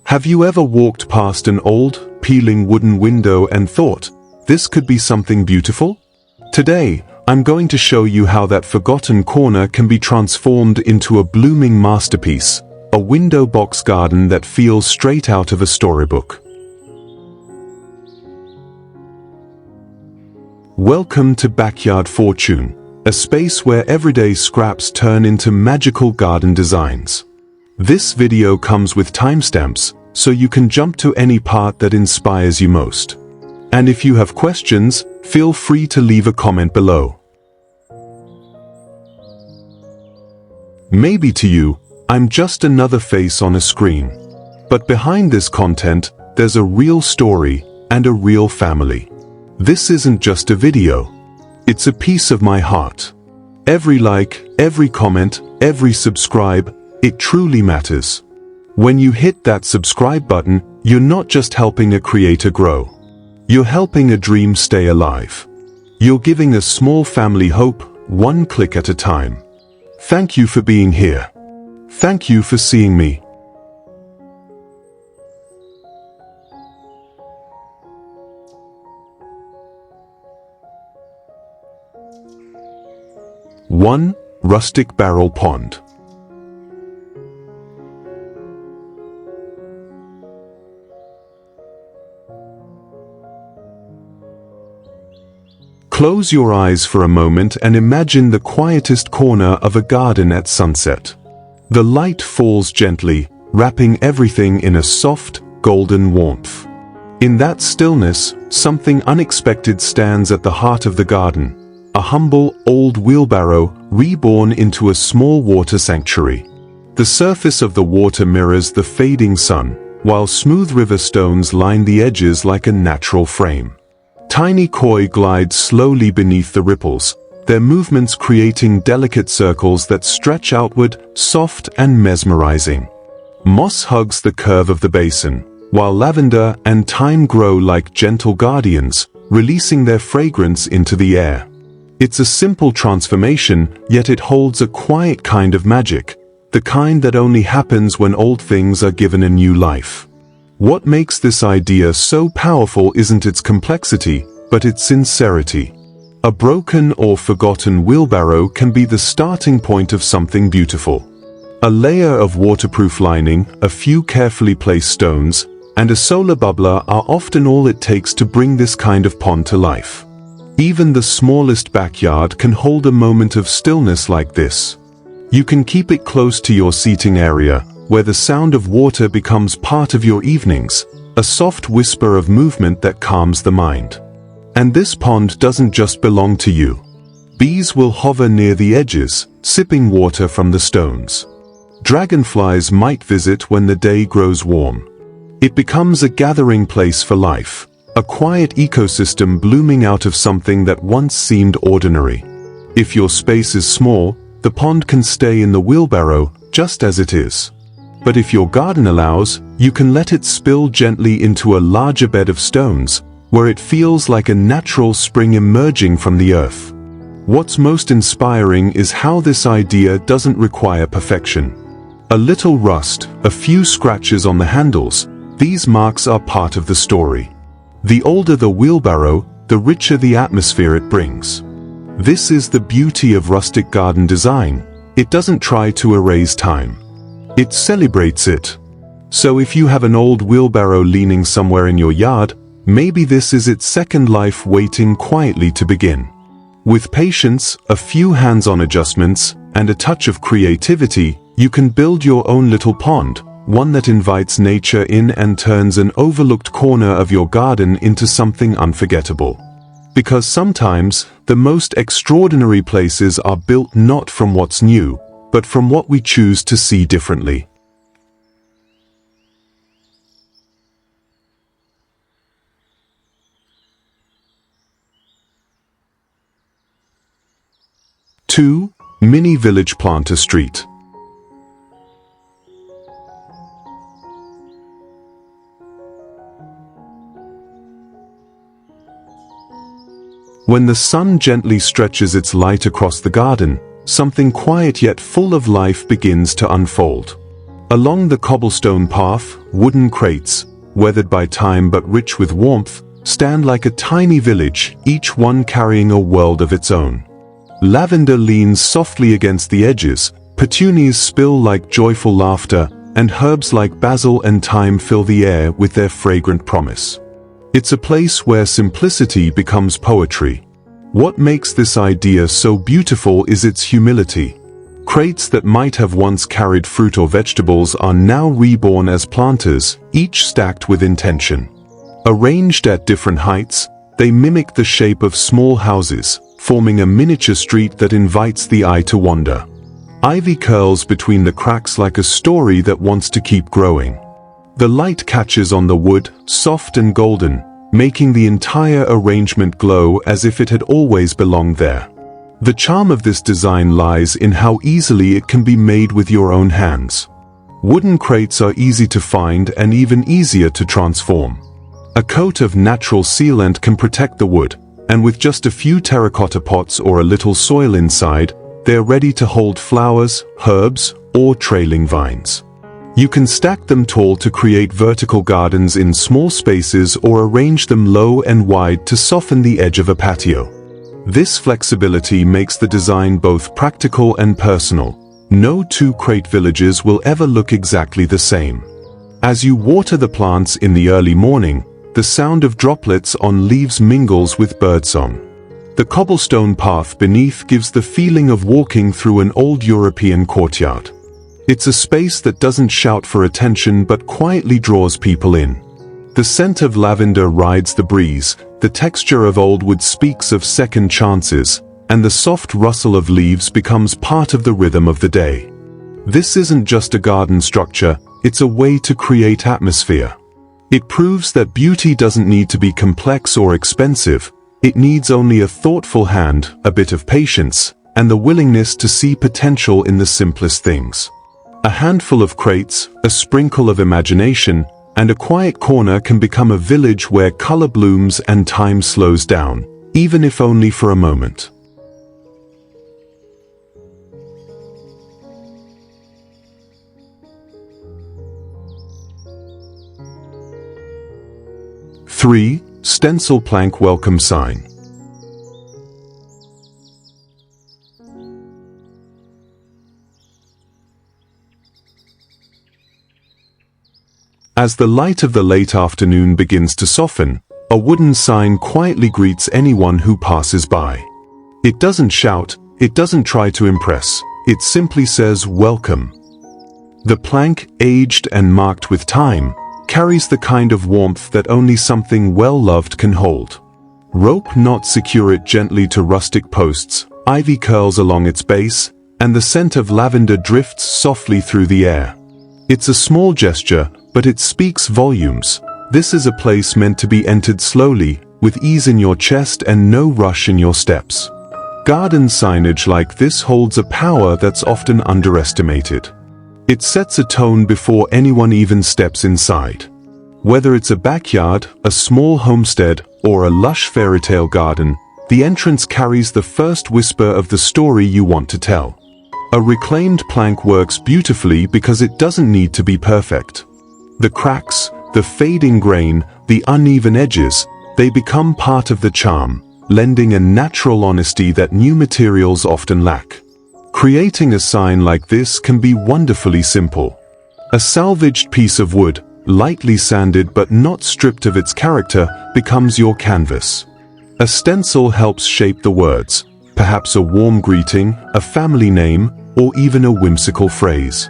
Have you ever walked past an old, peeling wooden window and thought, this could be something beautiful? Today, I'm going to show you how that forgotten corner can be transformed into a blooming masterpiece, a window box garden that feels straight out of a storybook. Welcome to Backyard Fortune, a space where everyday scraps turn into magical garden designs. This video comes with timestamps, so you can jump to any part that inspires you most. And if you have questions, feel free to leave a comment below. Maybe to you, I'm just another face on a screen. But behind this content, there's a real story and a real family. This isn't just a video. It's a piece of my heart. Every like, every comment, every subscribe, it truly matters. When you hit that subscribe button, you're not just helping a creator grow. You're helping a dream stay alive. You're giving a small family hope, one click at a time. Thank you for being here. Thank you for seeing me. One rustic barrel pond. Close your eyes for a moment and imagine the quietest corner of a garden at sunset. The light falls gently, wrapping everything in a soft, golden warmth. In that stillness, something unexpected stands at the heart of the garden, a humble, old wheelbarrow reborn into a small water sanctuary. The surface of the water mirrors the fading sun, while smooth river stones line the edges like a natural frame. Tiny koi glide slowly beneath the ripples, their movements creating delicate circles that stretch outward, soft and mesmerizing. Moss hugs the curve of the basin, while lavender and thyme grow like gentle guardians, releasing their fragrance into the air. It's a simple transformation, yet it holds a quiet kind of magic, the kind that only happens when old things are given a new life. What makes this idea so powerful isn't its complexity, but its sincerity. A broken or forgotten wheelbarrow can be the starting point of something beautiful. A layer of waterproof lining, a few carefully placed stones, and a solar bubbler are often all it takes to bring this kind of pond to life. Even the smallest backyard can hold a moment of stillness like this. You can keep it close to your seating area, where the sound of water becomes part of your evenings, a soft whisper of movement that calms the mind. And this pond doesn't just belong to you. Bees will hover near the edges, sipping water from the stones. Dragonflies might visit when the day grows warm. It becomes a gathering place for life, a quiet ecosystem blooming out of something that once seemed ordinary. If your space is small, the pond can stay in the wheelbarrow just as it is. But if your garden allows, you can let it spill gently into a larger bed of stones, where it feels like a natural spring emerging from the earth. What's most inspiring is how this idea doesn't require perfection. A little rust, a few scratches on the handles, these marks are part of the story. The older the wheelbarrow, the richer the atmosphere it brings. This is the beauty of rustic garden design. It doesn't try to erase time. It celebrates it. So if you have an old wheelbarrow leaning somewhere in your yard, maybe this is its second life waiting quietly to begin. With patience, a few hands-on adjustments, and a touch of creativity, you can build your own little pond, one that invites nature in and turns an overlooked corner of your garden into something unforgettable. Because sometimes, the most extraordinary places are built not from what's new, but from what we choose to see differently. Two, Mini Village Planter Street. When the sun gently stretches its light across the garden, something quiet yet full of life begins to unfold. Along the cobblestone path, wooden crates, weathered by time but rich with warmth, stand like a tiny village, each one carrying a world of its own. Lavender leans softly against the edges, petunias spill like joyful laughter, and herbs like basil and thyme fill the air with their fragrant promise. It's a place where simplicity becomes poetry. What makes this idea so beautiful is its humility. Crates that might have once carried fruit or vegetables are now reborn as planters, each stacked with intention. Arranged at different heights, they mimic the shape of small houses, forming a miniature street that invites the eye to wander. Ivy curls between the cracks like a story that wants to keep growing. The light catches on the wood, soft and golden, making the entire arrangement glow as if it had always belonged there. The charm of this design lies in how easily it can be made with your own hands. Wooden crates are easy to find and even easier to transform. A coat of natural sealant can protect the wood, and with just a few terracotta pots or a little soil inside, they're ready to hold flowers, herbs, or trailing vines. You can stack them tall to create vertical gardens in small spaces or arrange them low and wide to soften the edge of a patio. This flexibility makes the design both practical and personal. No two crate villages will ever look exactly the same. As you water the plants in the early morning, the sound of droplets on leaves mingles with birdsong. The cobblestone path beneath gives the feeling of walking through an old European courtyard. It's a space that doesn't shout for attention but quietly draws people in. The scent of lavender rides the breeze, the texture of old wood speaks of second chances, and the soft rustle of leaves becomes part of the rhythm of the day. This isn't just a garden structure, it's a way to create atmosphere. It proves that beauty doesn't need to be complex or expensive, it needs only a thoughtful hand, a bit of patience, and the willingness to see potential in the simplest things. A handful of crates, a sprinkle of imagination, and a quiet corner can become a village where color blooms and time slows down, even if only for a moment. Three, stencil plank welcome sign. As the light of the late afternoon begins to soften, a wooden sign quietly greets anyone who passes by. It doesn't shout, it doesn't try to impress, it simply says welcome. The plank, aged and marked with time, carries the kind of warmth that only something well-loved can hold. Rope knots secure it gently to rustic posts, ivy curls along its base, and the scent of lavender drifts softly through the air. It's a small gesture, but it speaks volumes. This is a place meant to be entered slowly, with ease in your chest and no rush in your steps. Garden signage like this holds a power that's often underestimated. It sets a tone before anyone even steps inside. Whether it's a backyard, a small homestead, or a lush fairytale garden, the entrance carries the first whisper of the story you want to tell. A reclaimed plank works beautifully because it doesn't need to be perfect. The cracks, the fading grain, the uneven edges, they become part of the charm, lending a natural honesty that new materials often lack. Creating a sign like this can be wonderfully simple. A salvaged piece of wood, lightly sanded but not stripped of its character, becomes your canvas. A stencil helps shape the words, perhaps a warm greeting, a family name, or even a whimsical phrase.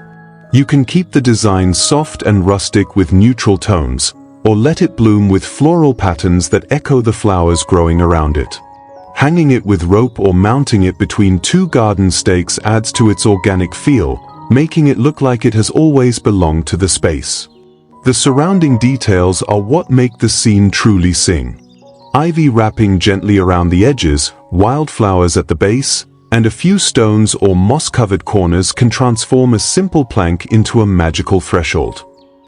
You can keep the design soft and rustic with neutral tones, or let it bloom with floral patterns that echo the flowers growing around it. Hanging it with rope or mounting it between two garden stakes adds to its organic feel, making it look like it has always belonged to the space. The surrounding details are what make the scene truly sing. Ivy wrapping gently around the edges, wildflowers at the base, and a few stones or moss-covered corners can transform a simple plank into a magical threshold.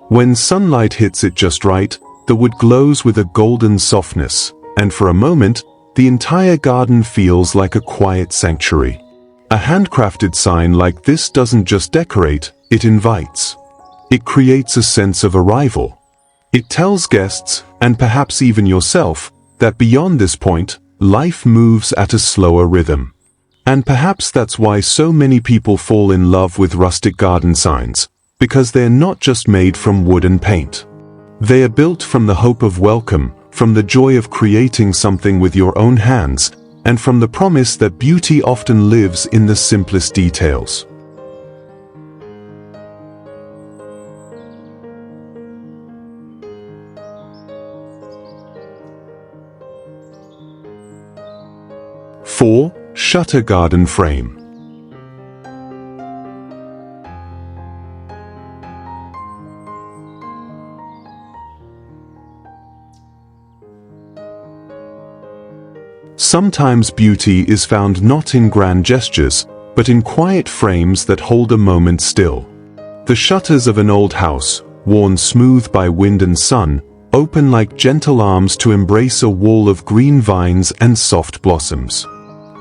When sunlight hits it just right, the wood glows with a golden softness, and for a moment, the entire garden feels like a quiet sanctuary. A handcrafted sign like this doesn't just decorate, it invites. It creates a sense of arrival. It tells guests, and perhaps even yourself, that beyond this point, life moves at a slower rhythm. And perhaps that's why so many people fall in love with rustic garden signs, because they're not just made from wood and paint. They are built from the hope of welcome, from the joy of creating something with your own hands, and from the promise that beauty often lives in the simplest details. Four, shutter garden frame. Sometimes beauty is found not in grand gestures, but in quiet frames that hold a moment still. The shutters of an old house, worn smooth by wind and sun, open like gentle arms to embrace a wall of green vines and soft blossoms.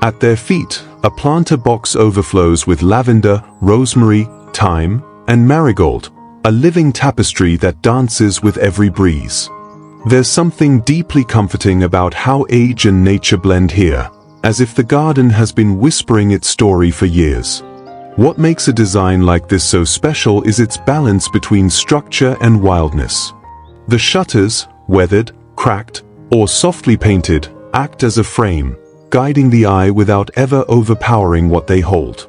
At their feet, a planter box overflows with lavender, rosemary, thyme, and marigold, a living tapestry that dances with every breeze. There's something deeply comforting about how age and nature blend here, as if the garden has been whispering its story for years. What makes a design like this so special is its balance between structure and wildness. The shutters, weathered, cracked, or softly painted, act as a frame, guiding the eye without ever overpowering what they hold.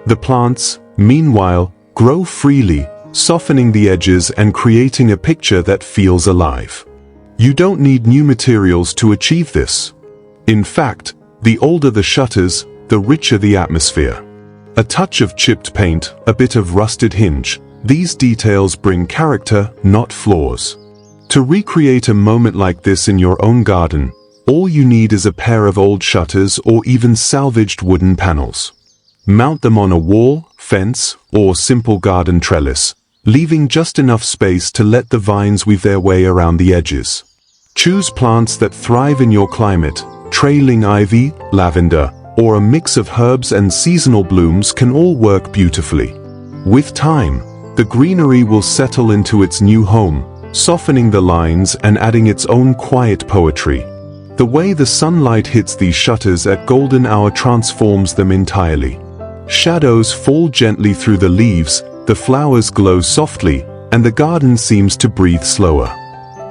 The plants, meanwhile, grow freely, softening the edges and creating a picture that feels alive. You don't need new materials to achieve this. In fact, the older the shutters, the richer the atmosphere. A touch of chipped paint, a bit of rusted hinge, these details bring character, not flaws. To recreate a moment like this in your own garden, all you need is a pair of old shutters or even salvaged wooden panels. Mount them on a wall, fence, or simple garden trellis, leaving just enough space to let the vines weave their way around the edges. Choose plants that thrive in your climate. Trailing ivy, lavender, or a mix of herbs and seasonal blooms can all work beautifully. With time, the greenery will settle into its new home, softening the lines and adding its own quiet poetry. The way the sunlight hits these shutters at golden hour transforms them entirely. Shadows fall gently through the leaves, the flowers glow softly, and the garden seems to breathe slower.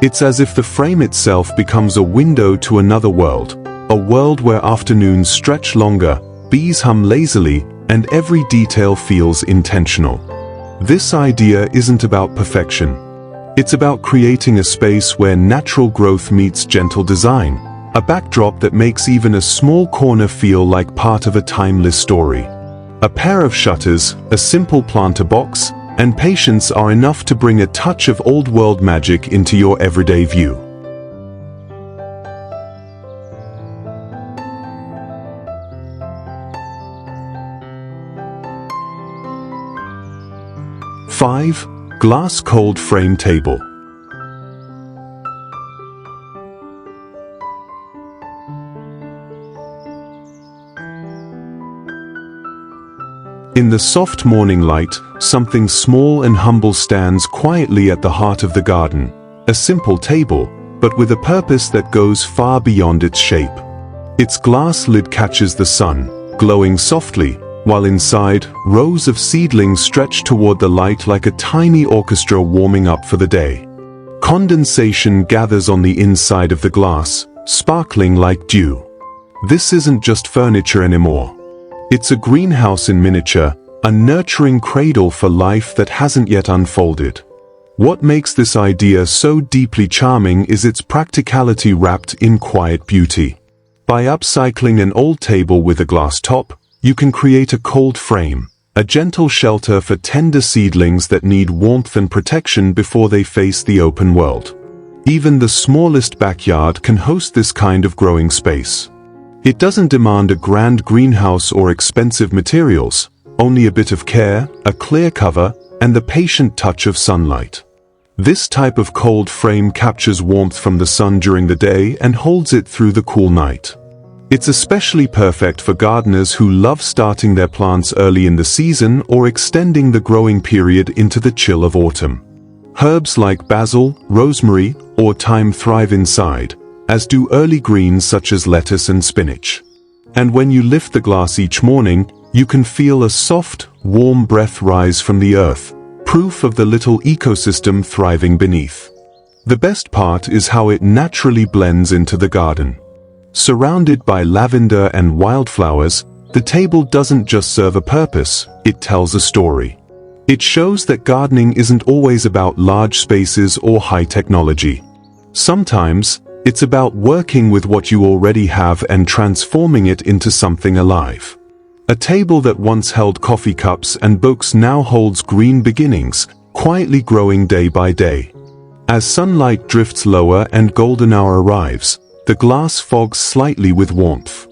It's as if the frame itself becomes a window to another world, a world where afternoons stretch longer, bees hum lazily, and every detail feels intentional. This idea isn't about perfection. It's about creating a space where natural growth meets gentle design, a backdrop that makes even a small corner feel like part of a timeless story. A pair of shutters, a simple planter box, and patience are enough to bring a touch of old-world magic into your everyday view. Five, glass cold frame table. In the soft morning light, something small and humble stands quietly at the heart of the garden. A simple table, but with a purpose that goes far beyond its shape. Its glass lid catches the sun, glowing softly, while inside, rows of seedlings stretch toward the light like a tiny orchestra warming up for the day. Condensation gathers on the inside of the glass, sparkling like dew. This isn't just furniture anymore. It's a greenhouse in miniature, a nurturing cradle for life that hasn't yet unfolded. What makes this idea so deeply charming is its practicality wrapped in quiet beauty. By upcycling an old table with a glass top, you can create a cold frame, a gentle shelter for tender seedlings that need warmth and protection before they face the open world. Even the smallest backyard can host this kind of growing space. It doesn't demand a grand greenhouse or expensive materials, only a bit of care, a clear cover, and the patient touch of sunlight. This type of cold frame captures warmth from the sun during the day and holds it through the cool night. It's especially perfect for gardeners who love starting their plants early in the season or extending the growing period into the chill of autumn. Herbs like basil, rosemary, or thyme thrive inside, as do early greens such as lettuce and spinach. And when you lift the glass each morning, you can feel a soft, warm breath rise from the earth, proof of the little ecosystem thriving beneath. The best part is how it naturally blends into the garden. Surrounded by lavender and wildflowers, the table doesn't just serve a purpose, it tells a story. It shows that gardening isn't always about large spaces or high technology. Sometimes, it's about working with what you already have and transforming it into something alive. A table that once held coffee cups and books now holds green beginnings, quietly growing day by day. As sunlight drifts lower and golden hour arrives, the glass fogs slightly with warmth.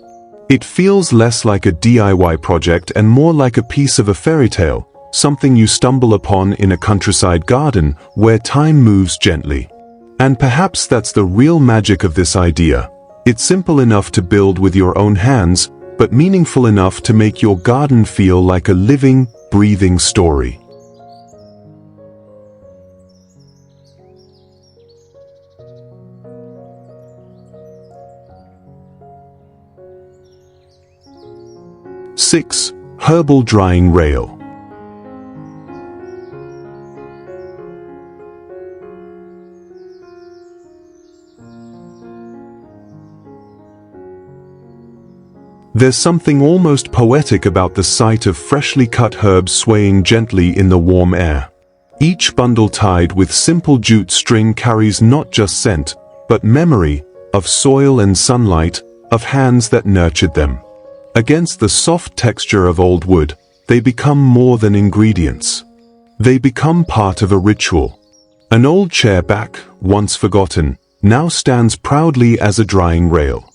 It feels less like a DIY project and more like a piece of a fairy tale, something you stumble upon in a countryside garden where time moves gently. And perhaps that's the real magic of this idea. It's simple enough to build with your own hands, but meaningful enough to make your garden feel like a living, breathing story. Six, herbal drying rail. There's something almost poetic about the sight of freshly cut herbs swaying gently in the warm air. Each bundle tied with simple jute string carries not just scent, but memory of soil and sunlight, of hands that nurtured them. Against the soft texture of old wood, they become more than ingredients. They become part of a ritual. An old chair back, once forgotten, now stands proudly as a drying rail.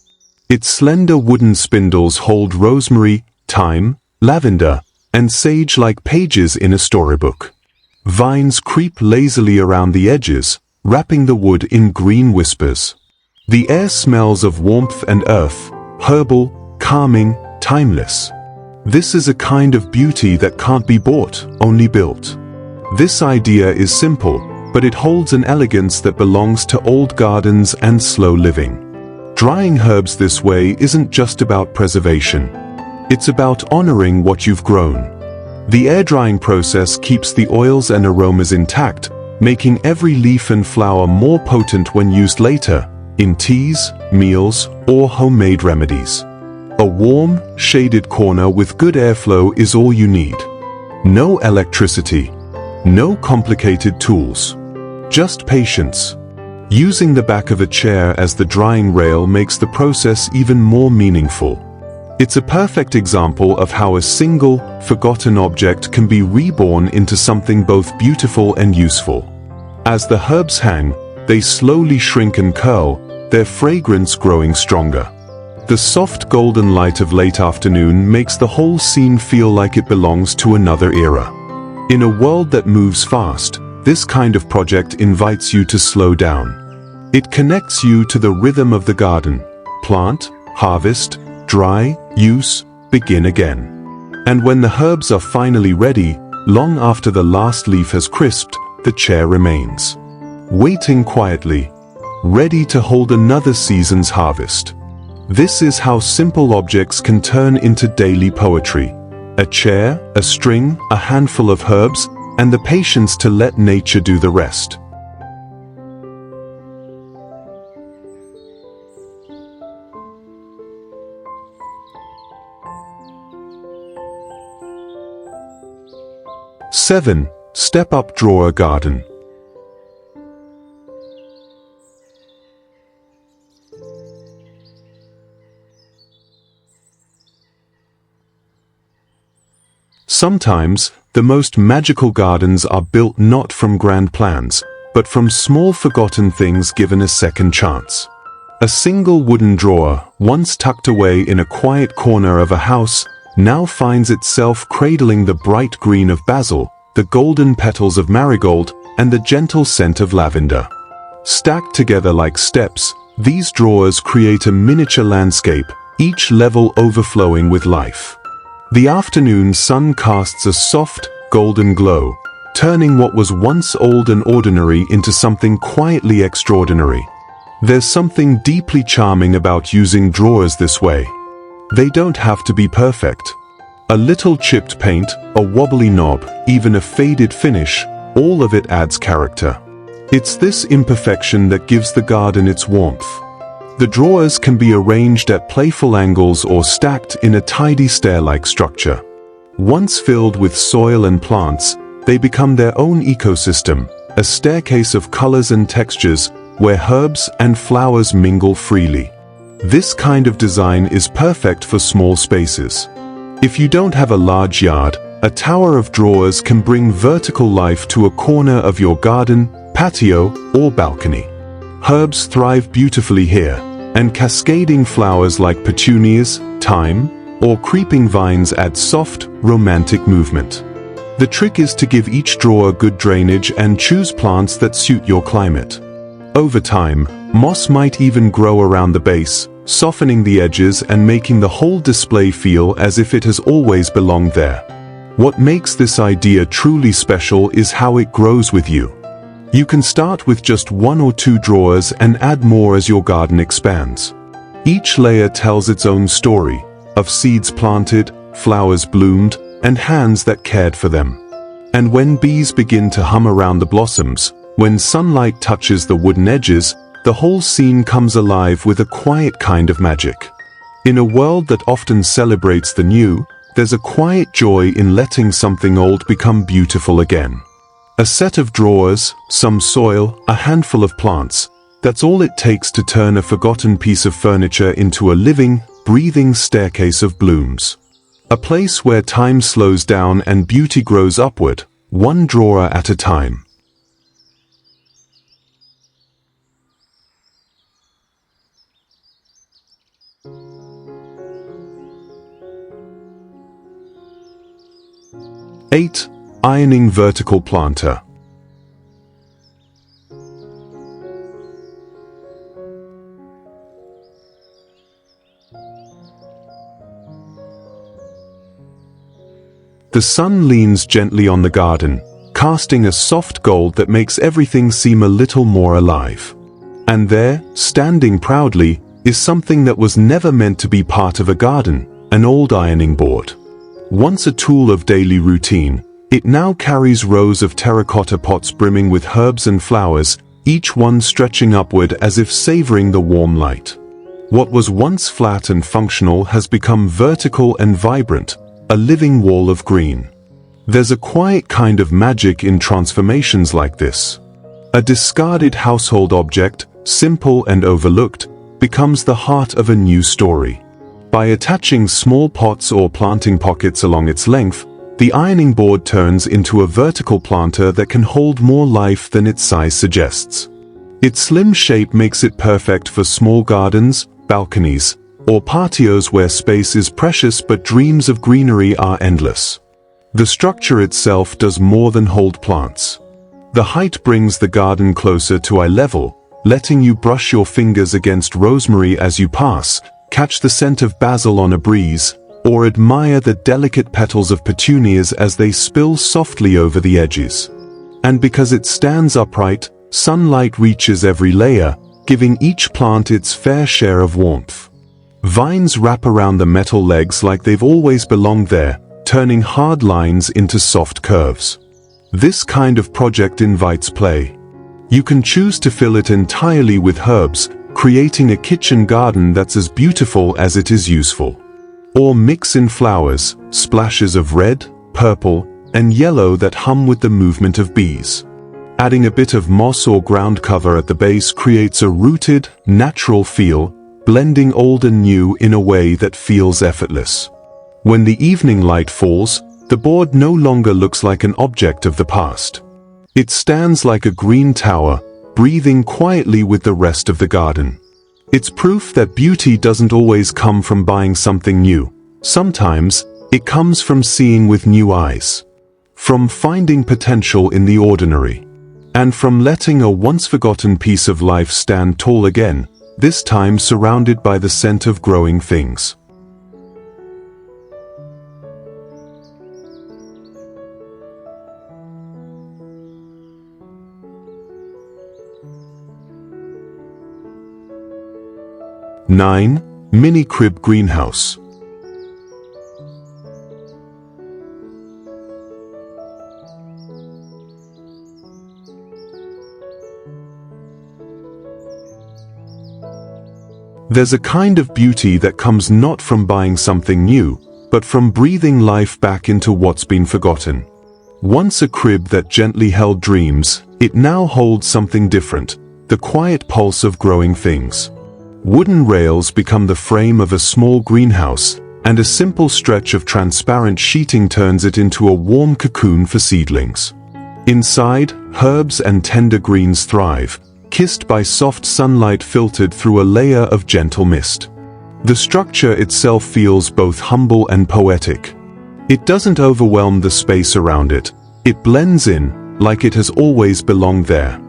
Its slender wooden spindles hold rosemary, thyme, lavender, and sage like pages in a storybook. Vines creep lazily around the edges, wrapping the wood in green whispers. The air smells of warmth and earth, herbal, calming, timeless. This is a kind of beauty that can't be bought, only built. This idea is simple, but it holds an elegance that belongs to old gardens and slow living. Drying herbs this way isn't just about preservation. It's about honoring what you've grown. The air drying process keeps the oils and aromas intact, making every leaf and flower more potent when used later, in teas, meals, or homemade remedies. A warm, shaded corner with good airflow is all you need. No electricity. No complicated tools. Just patience. Using the back of a chair as the drying rail makes the process even more meaningful. It's a perfect example of how a single, forgotten object can be reborn into something both beautiful and useful. As the herbs hang, they slowly shrink and curl, their fragrance growing stronger. The soft golden light of late afternoon makes the whole scene feel like it belongs to another era. In a world that moves fast, this kind of project invites you to slow down. It connects you to the rhythm of the garden. Plant, harvest, dry, use, begin again. And when the herbs are finally ready, long after the last leaf has crisped, the chair remains. Waiting quietly, ready to hold another season's harvest. This is how simple objects can turn into daily poetry. A chair, a string, a handful of herbs, and the patience to let nature do the rest. Seven, step-up drawer garden. Sometimes, the most magical gardens are built not from grand plans, but from small forgotten things given a second chance. A single wooden drawer, once tucked away in a quiet corner of a house, now finds itself cradling the bright green of basil, the golden petals of marigold, and the gentle scent of lavender. Stacked together like steps, these drawers create a miniature landscape, each level overflowing with life. The afternoon sun casts a soft, golden glow, turning what was once old and ordinary into something quietly extraordinary. There's something deeply charming about using drawers this way. They don't have to be perfect. A little chipped paint, a wobbly knob, even a faded finish, all of it adds character. It's this imperfection that gives the garden its warmth. The drawers can be arranged at playful angles or stacked in a tidy stair-like structure. Once filled with soil and plants, they become their own ecosystem, a staircase of colors and textures where herbs and flowers mingle freely. This kind of design is perfect for small spaces. If you don't have a large yard, a tower of drawers can bring vertical life to a corner of your garden, patio, or balcony. Herbs thrive beautifully here, and cascading flowers like petunias, thyme, or creeping vines add soft, romantic movement. The trick is to give each drawer good drainage and choose plants that suit your climate. Over time, moss might even grow around the base, softening the edges and making the whole display feel as if it has always belonged there. What makes this idea truly special is how it grows with you. You can start with just 1 or 2 drawers and add more as your garden expands. Each layer tells its own story, of seeds planted, flowers bloomed, and hands that cared for them. And when bees begin to hum around the blossoms, when sunlight touches the wooden edges, the whole scene comes alive with a quiet kind of magic. In a world that often celebrates the new, there's a quiet joy in letting something old become beautiful again. A set of drawers, some soil, a handful of plants. That's all it takes to turn a forgotten piece of furniture into a living, breathing staircase of blooms. A place where time slows down and beauty grows upward, one drawer at a time. Eight. Ironing vertical planter. The sun leans gently on the garden, casting a soft gold that makes everything seem a little more alive. And there, standing proudly, is something that was never meant to be part of a garden, an old ironing board. Once a tool of daily routine, it now carries rows of terracotta pots brimming with herbs and flowers, each one stretching upward as if savoring the warm light. What was once flat and functional has become vertical and vibrant, a living wall of green. There's a quiet kind of magic in transformations like this. A discarded household object, simple and overlooked, becomes the heart of a new story. By attaching small pots or planting pockets along its length, the ironing board turns into a vertical planter that can hold more life than its size suggests. Its slim shape makes it perfect for small gardens, balconies, or patios where space is precious but dreams of greenery are endless. The structure itself does more than hold plants. The height brings the garden closer to eye level, letting you brush your fingers against rosemary as you pass, catch the scent of basil on a breeze, or admire the delicate petals of petunias as they spill softly over the edges. And because it stands upright, sunlight reaches every layer, giving each plant its fair share of warmth. Vines wrap around the metal legs like they've always belonged there, turning hard lines into soft curves. This kind of project invites play. You can choose to fill it entirely with herbs, creating a kitchen garden that's as beautiful as it is useful. Or mix in flowers, splashes of red, purple, and yellow that hum with the movement of bees. Adding a bit of moss or ground cover at the base creates a rooted, natural feel, blending old and new in a way that feels effortless. When the evening light falls, the board no longer looks like an object of the past. It stands like a green tower, breathing quietly with the rest of the garden. It's proof that beauty doesn't always come from buying something new. Sometimes, it comes from seeing with new eyes. From finding potential in the ordinary. And from letting a once-forgotten piece of life stand tall again, this time surrounded by the scent of growing things. Nine, mini crib greenhouse. There's a kind of beauty that comes not from buying something new, but from breathing life back into what's been forgotten. Once a crib that gently held dreams, it now holds something different, the quiet pulse of growing things. Wooden rails become the frame of a small greenhouse, and a simple stretch of transparent sheeting turns it into a warm cocoon for seedlings. Inside, herbs and tender greens thrive, kissed by soft sunlight filtered through a layer of gentle mist. The structure itself feels both humble and poetic. It doesn't overwhelm the space around it. It blends in, like it has always belonged there.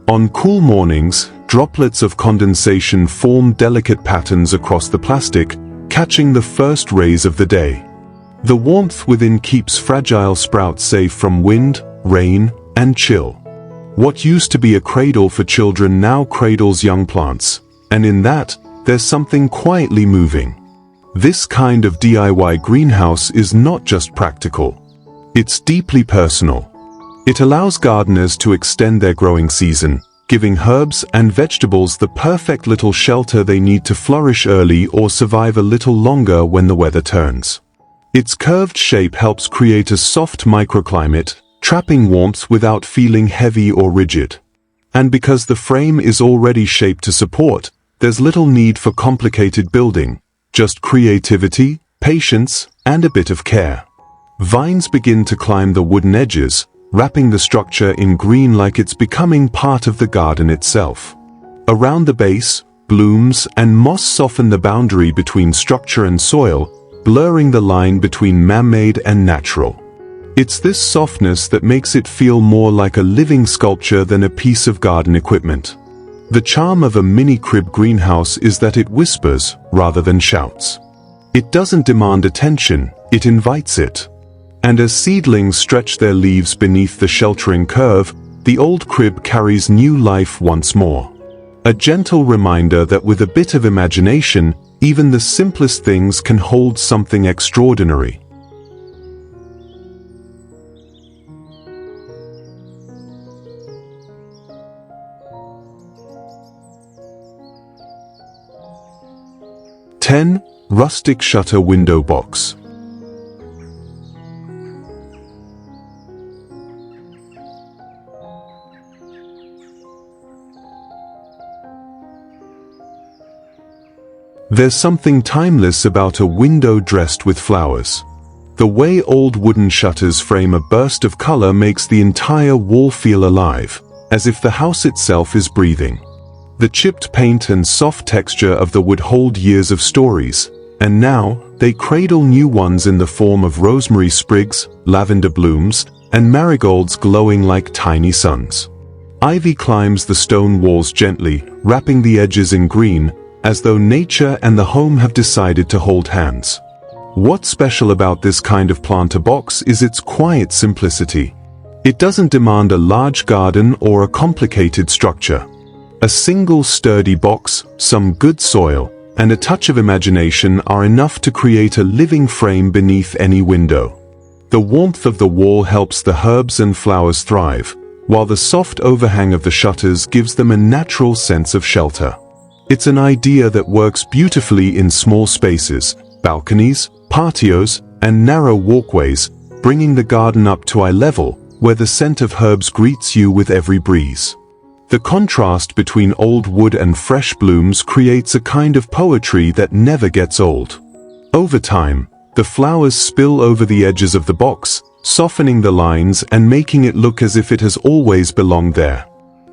On cool mornings, droplets of condensation form delicate patterns across the plastic, catching the first rays of the day. The warmth within keeps fragile sprouts safe from wind, rain, and chill. What used to be a cradle for children now cradles young plants, and in that, there's something quietly moving. This kind of DIY greenhouse is not just practical. It's deeply personal. It allows gardeners to extend their growing season, giving herbs and vegetables the perfect little shelter they need to flourish early or survive a little longer when the weather turns. Its curved shape helps create a soft microclimate, trapping warmth without feeling heavy or rigid. And because the frame is already shaped to support, there's little need for complicated building, just creativity, patience, and a bit of care. Vines begin to climb the wooden edges, wrapping the structure in green like it's becoming part of the garden itself. Around the base, blooms and moss soften the boundary between structure and soil, blurring the line between man-made and natural. It's this softness that makes it feel more like a living sculpture than a piece of garden equipment. The charm of a mini crib greenhouse is that it whispers rather than shouts. It doesn't demand attention, it invites it. And as seedlings stretch their leaves beneath the sheltering curve, the old crib carries new life once more. A gentle reminder that with a bit of imagination, even the simplest things can hold something extraordinary. Ten, rustic shutter window box. There's something timeless about a window dressed with flowers. The way old wooden shutters frame a burst of color makes the entire wall feel alive, as if the house itself is breathing. The chipped paint and soft texture of the wood hold years of stories, and now they cradle new ones in the form of rosemary sprigs, lavender blooms, and marigolds glowing like tiny suns. Ivy climbs the stone walls gently, wrapping the edges in green, as though nature and the home have decided to hold hands. What's special about this kind of planter box is its quiet simplicity. It doesn't demand a large garden or a complicated structure. A single sturdy box, some good soil, and a touch of imagination are enough to create a living frame beneath any window. The warmth of the wall helps the herbs and flowers thrive, while the soft overhang of the shutters gives them a natural sense of shelter. It's an idea that works beautifully in small spaces, balconies, patios, and narrow walkways, bringing the garden up to eye level, where the scent of herbs greets you with every breeze. The contrast between old wood and fresh blooms creates a kind of poetry that never gets old. Over time, the flowers spill over the edges of the box, softening the lines and making it look as if it has always belonged there.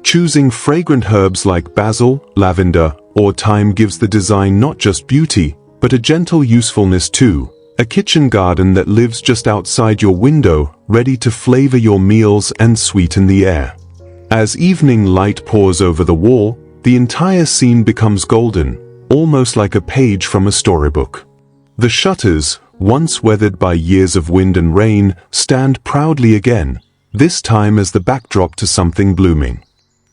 Choosing fragrant herbs like basil, lavender, or thyme gives the design not just beauty, but a gentle usefulness too, a kitchen garden that lives just outside your window, ready to flavor your meals and sweeten the air. As evening light pours over the wall, the entire scene becomes golden, almost like a page from a storybook. The shutters, once weathered by years of wind and rain, stand proudly again, this time as the backdrop to something blooming.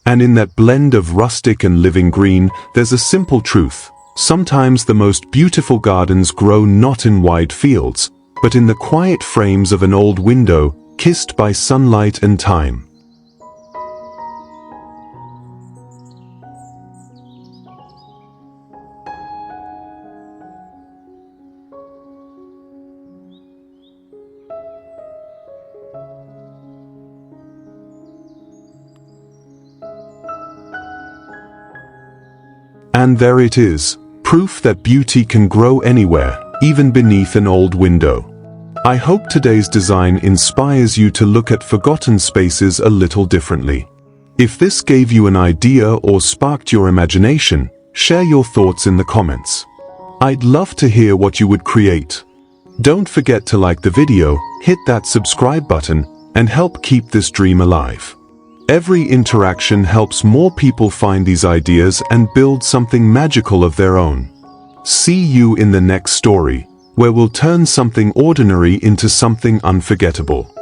And in that blend of rustic and living green, there's a simple truth. Sometimes the most beautiful gardens grow not in wide fields, but in the quiet frames of an old window, kissed by sunlight and time. And there it is, proof that beauty can grow anywhere, even beneath an old window. I hope today's design inspires you to look at forgotten spaces a little differently. If this gave you an idea or sparked your imagination, share your thoughts in the comments. I'd love to hear what you would create. Don't forget to like the video, hit that subscribe button, and help keep this dream alive. Every interaction helps more people find these ideas and build something magical of their own. See you in the next story, where we'll turn something ordinary into something unforgettable.